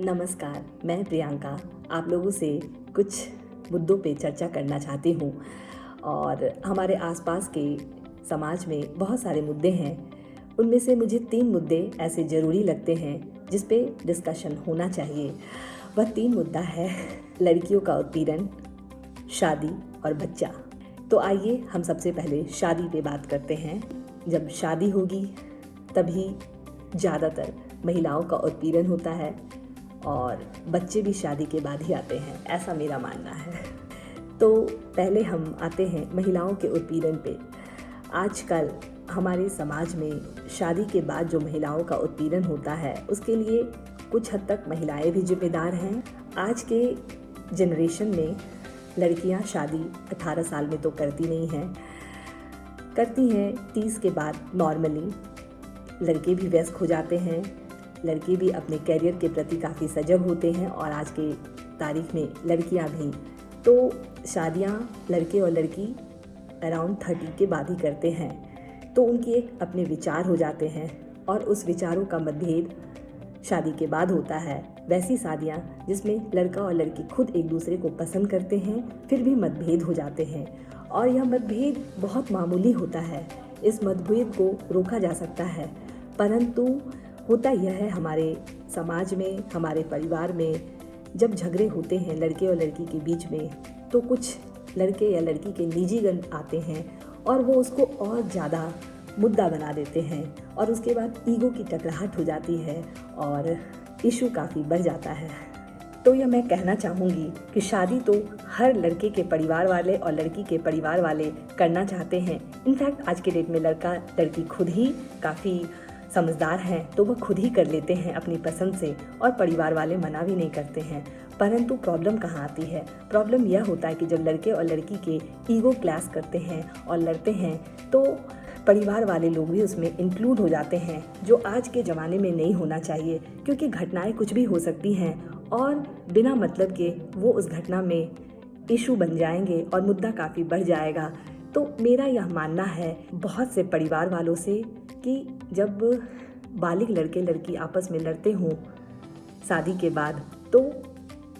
नमस्कार, मैं प्रियंका आप लोगों से कुछ मुद्दों पे चर्चा करना चाहती हूँ। और हमारे आसपास के समाज में बहुत सारे मुद्दे हैं। उनमें से मुझे 3 मुद्दे ऐसे ज़रूरी लगते हैं जिस पे डिस्कशन होना चाहिए। वह 3 मुद्दा है लड़कियों का उत्पीड़न, शादी और बच्चा। तो आइए हम सबसे पहले शादी पे बात करते हैं। जब शादी होगी तभी ज़्यादातर महिलाओं का उत्पीड़न होता है और बच्चे भी शादी के बाद ही आते हैं, ऐसा मेरा मानना है। तो पहले हम आते हैं महिलाओं के उत्पीड़न पे। आजकल हमारे समाज में शादी के बाद जो महिलाओं का उत्पीड़न होता है उसके लिए कुछ हद तक महिलाएं भी जिम्मेदार हैं। आज के जनरेशन में लड़कियां शादी 18 साल में तो करती नहीं हैं, करती हैं 30 के बाद नॉर्मली। लड़के भी व्यस्त हो जाते हैं, लड़के भी अपने करियर के प्रति काफ़ी सजग होते हैं और आज के तारीख में लड़कियां भी। तो शादियां लड़के और लड़की अराउंड 30 के बाद ही करते हैं। तो उनके एक अपने विचार हो जाते हैं और उस विचारों का मतभेद शादी के बाद होता है। वैसी शादियां जिसमें लड़का और लड़की खुद एक दूसरे को पसंद करते हैं फिर भी मतभेद हो जाते हैं और यह मतभेद बहुत मामूली होता है। इस मतभेद को रोका जा सकता है, परंतु होता यह है हमारे समाज में, हमारे परिवार में जब झगड़े होते हैं लड़के और लड़की के बीच में तो कुछ लड़के या लड़की के निजीगण आते हैं और वो उसको और ज़्यादा मुद्दा बना देते हैं और उसके बाद ईगो की टकराहट हो जाती है और इशू काफ़ी बढ़ जाता है। तो यह मैं कहना चाहूँगी कि शादी तो हर लड़के के परिवार वाले और लड़की के परिवार वाले करना चाहते हैं। इनफैक्ट आज के डेट में लड़का लड़की खुद ही काफ़ी समझदार हैं तो वह खुद ही कर लेते हैं अपनी पसंद से और परिवार वाले मना भी नहीं करते हैं। परंतु प्रॉब्लम कहाँ आती है? प्रॉब्लम यह होता है कि जब लड़के और लड़की के ईगो क्लैश करते हैं और लड़ते हैं तो परिवार वाले लोग भी उसमें इंक्लूड हो जाते हैं, जो आज के ज़माने में नहीं होना चाहिए, क्योंकि घटनाएं कुछ भी हो सकती हैं और बिना मतलब के वो उस घटना में इशू बन जाएंगे और मुद्दा काफ़ी बढ़ जाएगा। तो मेरा यह मानना है बहुत से परिवार वालों से कि जब बालिग लड़के लड़की आपस में लड़ते हों शादी के बाद तो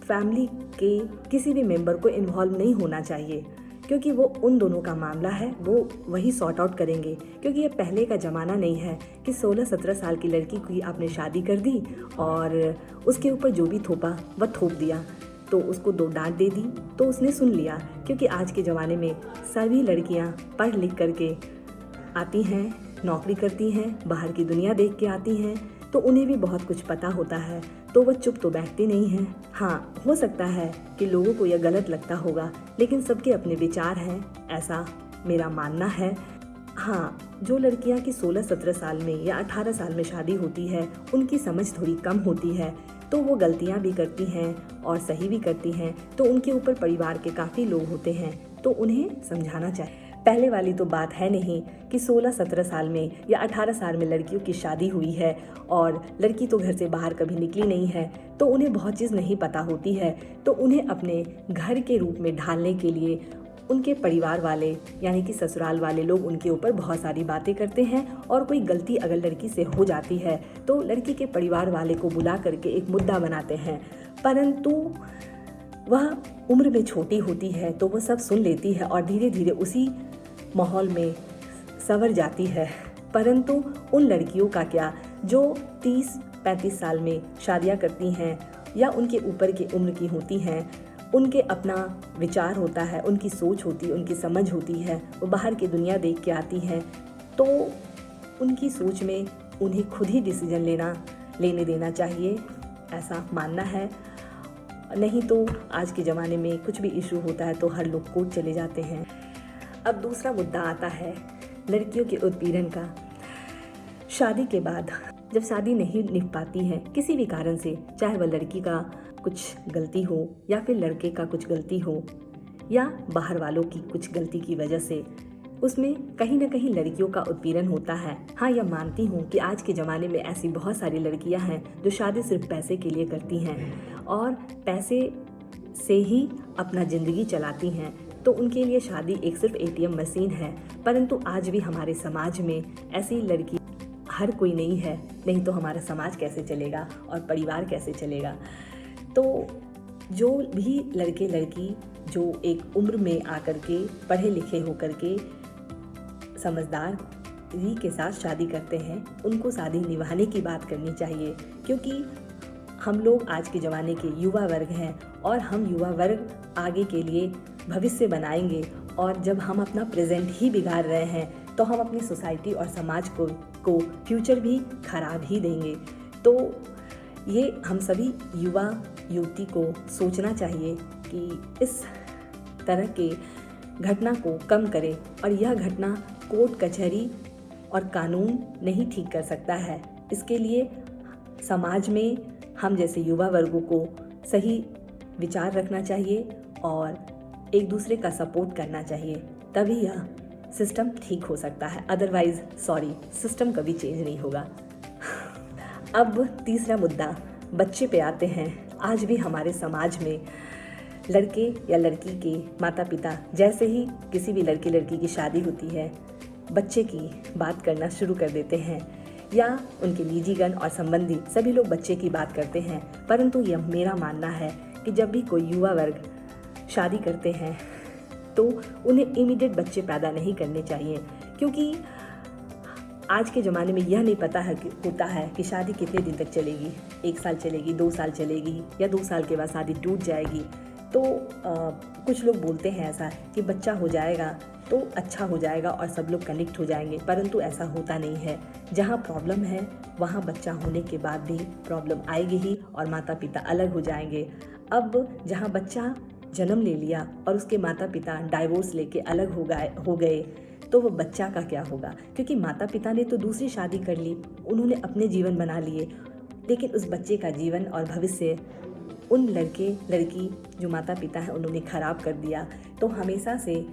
फैमिली के किसी भी मेंबर को इन्वॉल्व नहीं होना चाहिए, क्योंकि वो उन दोनों का मामला है, वो वही सॉर्ट आउट करेंगे। क्योंकि ये पहले का ज़माना नहीं है कि 16-17 साल की लड़की की आपने शादी कर दी और उसके ऊपर जो भी थोपा वह थोप दिया, तो उसको 2 डांट दे दी तो उसने सुन लिया। क्योंकि आज के ज़माने में सभी लड़कियां पढ़ लिख करके आती हैं, नौकरी करती हैं, बाहर की दुनिया देख के आती हैं, तो उन्हें भी बहुत कुछ पता होता है, तो वह चुप तो बैठती नहीं हैं। हाँ, हो सकता है कि लोगों को यह गलत लगता होगा, लेकिन सबके अपने विचार हैं, ऐसा मेरा मानना है। हाँ, जो लड़कियां की 16-17 साल में या 18 साल में शादी होती है उनकी समझ थोड़ी कम होती है, तो वो गलतियां भी करती हैं और सही भी करती हैं, तो उनके ऊपर परिवार के काफ़ी लोग होते हैं, तो उन्हें समझाना चाहिए। पहले वाली तो बात है नहीं कि 16-17 साल में या 18 साल में लड़कियों की शादी हुई है और लड़की तो घर से बाहर कभी निकली नहीं है, तो उन्हें बहुत चीज़ नहीं पता होती है। तो उन्हें अपने घर के रूप में ढालने के लिए उनके परिवार वाले यानी कि ससुराल वाले लोग उनके ऊपर बहुत सारी बातें करते हैं और कोई गलती अगर लड़की से हो जाती है तो लड़की के परिवार वाले को बुला करके एक मुद्दा बनाते हैं। परंतु वह उम्र में छोटी होती है तो वह सब सुन लेती है और धीरे धीरे उसी माहौल में संवर जाती है। परंतु उन लड़कियों का क्या जो 30-35 साल में शादियां करती हैं या उनके ऊपर की उम्र की होती हैं, उनके अपना विचार होता है, उनकी सोच होती है, उनकी समझ होती है, वो बाहर की दुनिया देख के आती हैं, तो उनकी सोच में उन्हें खुद ही डिसीजन लेने देना चाहिए, ऐसा मानना है। नहीं तो आज के ज़माने में कुछ भी इशू होता है तो हर लोग कोर्ट चले जाते हैं। अब दूसरा मुद्दा आता है लड़कियों के उत्पीड़न का। शादी के बाद जब शादी नहीं निभ पाती है किसी भी कारण से, चाहे वह लड़की का कुछ गलती हो या फिर लड़के का कुछ गलती हो या बाहर वालों की कुछ गलती की वजह से, उसमें कहीं ना कहीं लड़कियों का उत्पीड़न होता है। हाँ, यह मानती हूँ कि आज के ज़माने में ऐसी बहुत सारी लड़कियाँ हैं जो शादी सिर्फ पैसे के लिए करती हैं और पैसे से ही अपना ज़िंदगी चलाती हैं, तो उनके लिए शादी एक सिर्फ ATM मशीन है। परंतु आज भी हमारे समाज में ऐसी लड़की हर कोई नहीं है, नहीं तो हमारा समाज कैसे चलेगा और परिवार कैसे चलेगा। तो जो भी लड़के लड़की जो एक उम्र में आकर के पढ़े लिखे होकर के समझदारी के साथ शादी करते हैं, उनको शादी निभाने की बात करनी चाहिए, क्योंकि हम लोग आज के ज़माने के युवा वर्ग हैं और हम युवा वर्ग आगे के लिए भविष्य बनाएंगे। और जब हम अपना प्रेजेंट ही बिगाड़ रहे हैं तो हम अपनी सोसाइटी और समाज को फ्यूचर भी खराब ही देंगे। तो ये हम सभी युवा युवती को सोचना चाहिए कि इस तरह के घटना को कम करें, और यह घटना कोर्ट कचहरी और कानून नहीं ठीक कर सकता है। इसके लिए समाज में हम जैसे युवा वर्गों को सही विचार रखना चाहिए और एक दूसरे का सपोर्ट करना चाहिए, तभी यह सिस्टम ठीक हो सकता है। अदरवाइज सिस्टम कभी चेंज नहीं होगा। अब तीसरा मुद्दा बच्चे पे आते हैं। आज भी हमारे समाज में लड़के या लड़की के माता पिता जैसे ही किसी भी लड़के लड़की की शादी होती है, बच्चे की बात करना शुरू कर देते हैं, या उनके निजीगण और संबंधी सभी लोग बच्चे की बात करते हैं। परंतु यह मेरा मानना है कि जब भी कोई युवा वर्ग शादी करते हैं तो उन्हें इमीडिएट बच्चे पैदा नहीं करने चाहिए, क्योंकि आज के ज़माने में यह नहीं पता होता है कि शादी कितने दिन तक चलेगी। 1 साल चलेगी, 2 साल चलेगी, या 2 साल के बाद शादी टूट जाएगी। तो कुछ लोग बोलते हैं ऐसा कि बच्चा हो जाएगा तो अच्छा हो जाएगा और सब लोग कनेक्ट हो जाएंगे, परंतु ऐसा होता नहीं है। जहाँ प्रॉब्लम है वहाँ बच्चा होने के बाद भी प्रॉब्लम आएगी ही और माता पिता अलग हो जाएंगे। अब जहाँ बच्चा जन्म ले लिया और उसके माता पिता डाइवोर्स लेके अलग हो गए तो वो बच्चा का क्या होगा, क्योंकि माता पिता ने तो दूसरी शादी कर ली, उन्होंने अपने जीवन बना लिए, लेकिन उस बच्चे का जीवन और भविष्य उन लड़के लड़की जो माता पिता हैं उन्होंने ख़राब कर दिया। तो हमेशा से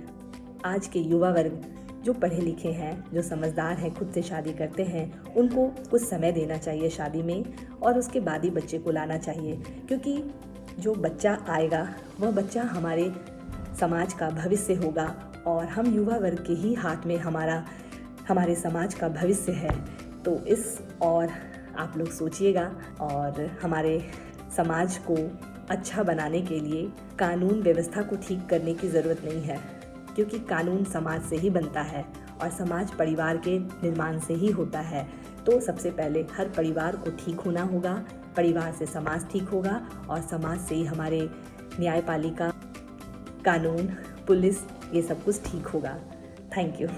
आज के युवा वर्ग जो पढ़े लिखे हैं, जो समझदार हैं, खुद से शादी करते हैं, उनको कुछ समय देना चाहिए शादी में और उसके बाद ही बच्चे को लाना चाहिए, क्योंकि जो बच्चा आएगा वह बच्चा हमारे समाज का भविष्य होगा और हम युवा वर्ग के ही हाथ में हमारे समाज का भविष्य है। तो इस और आप लोग सोचिएगा, और हमारे समाज को अच्छा बनाने के लिए कानून व्यवस्था को ठीक करने की ज़रूरत नहीं है, क्योंकि कानून समाज से ही बनता है और समाज परिवार के निर्माण से ही होता है। तो सबसे पहले हर परिवार को ठीक होना होगा, परिवार से समाज ठीक होगा और समाज से ही हमारे न्यायपालिका, कानून, पुलिस, ये सब कुछ ठीक होगा। Thank you.